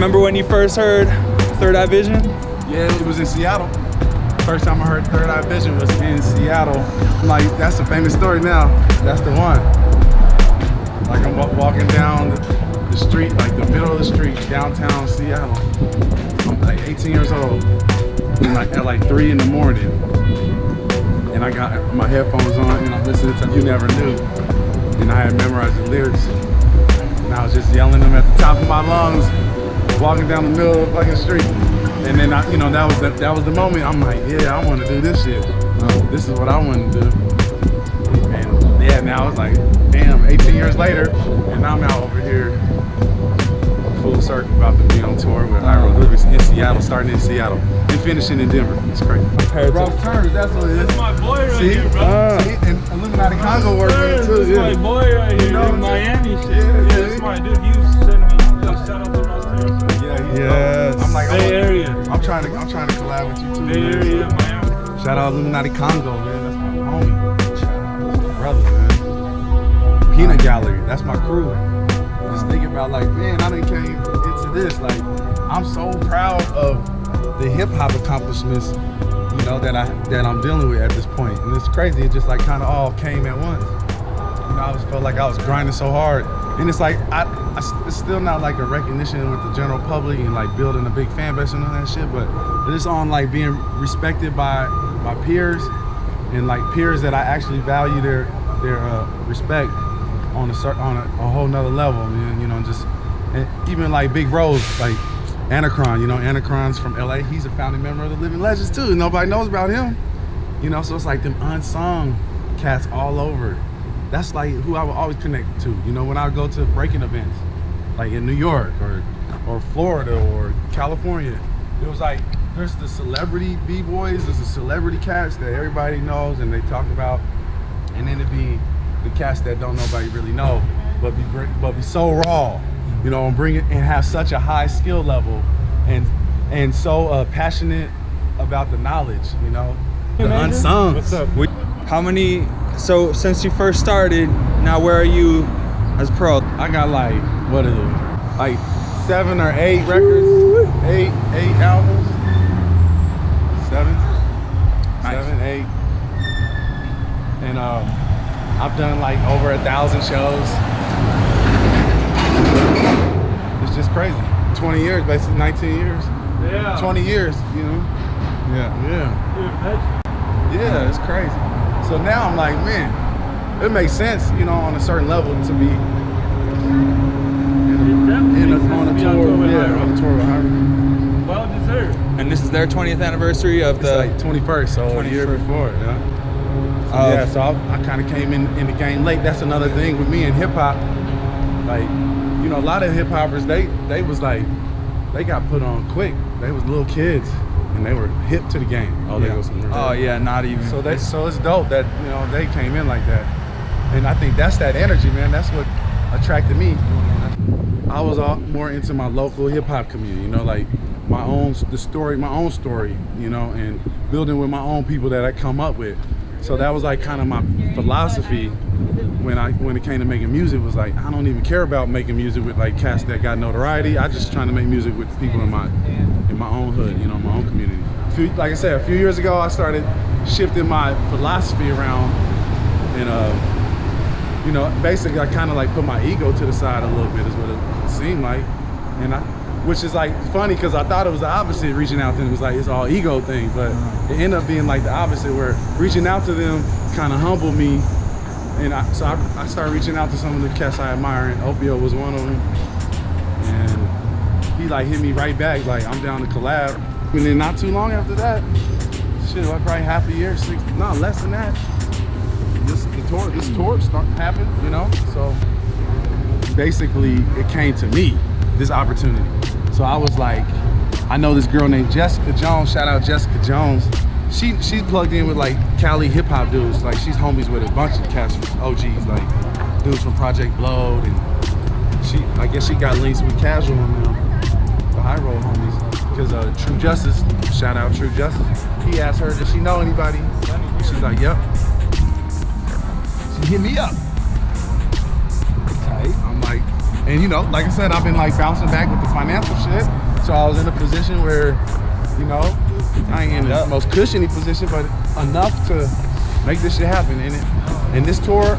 remember when you first heard Third Eye Vision? Yeah, it was in Seattle. First time I heard Third Eye Vision was in Seattle. I'm like, that's a famous story now. That's the one. Like I'm walking down the street, like the middle of the street, downtown Seattle. I'm like 18 years old, and like at like 3 in the morning. And I got my headphones on and I'm listening to You Never Knew. And I had memorized the lyrics. And I was just yelling them at the top of my lungs, walking down the middle of the fucking street. And then that was the moment. I'm like, yeah, I want to do this shit. This is what I want to do. And yeah, now it's like, damn, 18 years later, and I'm out over here, full circle, about to be on tour with Hieroglyphics in Seattle, starting in Seattle and finishing in Denver. It's crazy. Rough Terms, that's what it is. That's my boy right here, bro. See, and Illuminati Congo work with it too. That's my boy right here in Miami. Shit. Yeah, that's my dude. He was sending me shout out to Rough Terms. Yes. I'm like, Bay Area. I'm trying to collab with you too. Bay Area, Miami. Shout out Illuminati Congo, man. That's my homie. That's my brother, man. Peanut Gallery, that's my crew. Just thinking about like, man, I done came into this. Like, I'm so proud of the hip hop accomplishments, you know, that I'm dealing with at this point. And it's crazy. It just like kind of all came at once. You know, I just felt like I was grinding so hard. And it's like, it's still not like a recognition with the general public and like building a big fan base and all that shit, but it's on like being respected by my peers and like peers that I actually value their respect on a whole nother level, man. You know, just, and even like big roles like Anacron, you know, Anacron's from LA. He's a founding member of the Living Legends too. Nobody knows about him, you know, so it's like them unsung cats all over. That's like who I would always connect to, you know, when I go to breaking events, like in New York or Florida or California. It was like, there's the celebrity b-boys, there's the celebrity cats that everybody knows and they talk about, and then it'd be the cats that don't nobody really know, but be so raw, you know, and bring it and have such a high skill level and so passionate about the knowledge, you know, the unsung. What's up? How many, so since you first started, now where are you as pro? I got like, what is it? Like 7 or 8 records, 8 albums, 7, 8. And I've done like over 1,000 shows. It's just crazy. 20 years, basically 19 years. Yeah. 20 years, you know? Yeah. Yeah, it's crazy. So now I'm like, man, it makes sense, you know, on a certain level to be on a tour with Hieroglyphics. Well deserved. And this is their 20th anniversary of the... It's like 21st, so a year before, yeah. Yeah, so I kind of came in the game late. That's another thing with me in hip hop. Like, you know, a lot of hip hoppers, they was like, they got put on quick. They was little kids and they were hip to the game. Oh, yeah. They go somewhere. Oh yeah, not even. So it's dope that, you know, they came in like that. And I think that's that energy, man. That's what attracted me. I was more into my local hip hop community, you know, like my own story, you know, and building with my own people that I come up with. So that was like kind of my philosophy when it came to making music. Was like, I don't even care about making music with like cats that got notoriety. I just trying to make music with people in my own hood, you know, my own community. Like I said, a few years ago, I started shifting my philosophy around, and you know, basically I kind of like put my ego to the side a little bit, is what it seemed like, and which is like funny because I thought it was the opposite, reaching out to them. It was like, it's all ego thing, but it ended up being like the opposite, where reaching out to them kind of humbled me. And so I started reaching out to some of the cats I admire, and Opio was one of them. And he like hit me right back, like, I'm down to collab. And then not too long after that, shit, like probably half a year, no, less than that, this tour happened, you know? So basically it came to me, this opportunity. So I was like, I know this girl named Jessica Jones, shout out Jessica Jones. She's plugged in with like Cali hip hop dudes. Like, she's homies with a bunch of cats, OGs, like dudes from Project Blowed, and I guess she got links with Casual and the High Road homies. Because True Justice, shout out True Justice. He asked her, does she know anybody? She's like, yep. She hit me up. Tight. I'm like, And you know, like I said, I've been like bouncing back with the financial shit. So I was in a position where, you know, I ain't in the most cushiony position, but enough to make this shit happen. And this tour,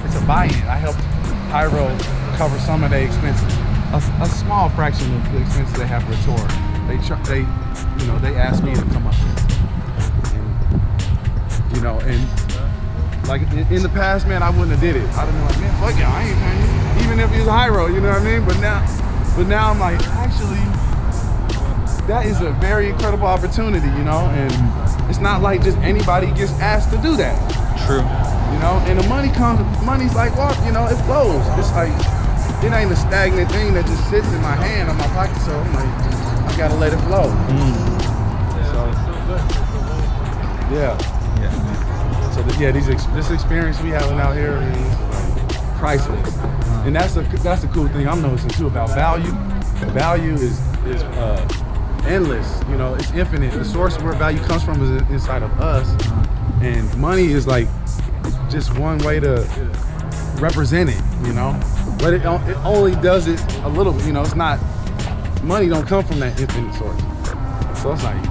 it's a buy-in. I helped Hyro cover some of their expenses, a small fraction of the expenses they have for a tour. They asked me to come up here. And, you know, and like in the past, man, I wouldn't have did it. I'd have been like, man, fuck y'all, I ain't paying you. Even if it was Hyro, you know what I mean? But now I'm like, actually, that is a very incredible opportunity, you know? And it's not like just anybody gets asked to do that. True. You know, and the money's like, well, you know, it flows. It's like, it ain't a stagnant thing that just sits in my hand, on my pocket, so I'm like, I gotta let it flow. So, yeah. So, this experience we having out here is priceless. And that's the cool thing I'm noticing too about value. Value is endless, you know, it's infinite. The source where value comes from is inside of us. And money is like just one way to represent it, you know? But it only does it a little bit, you know, it's not, money don't come from that infinite source. So it's like,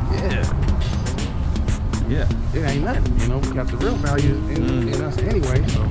yeah, it ain't nothing, you know? We got the real value in us anyway, so.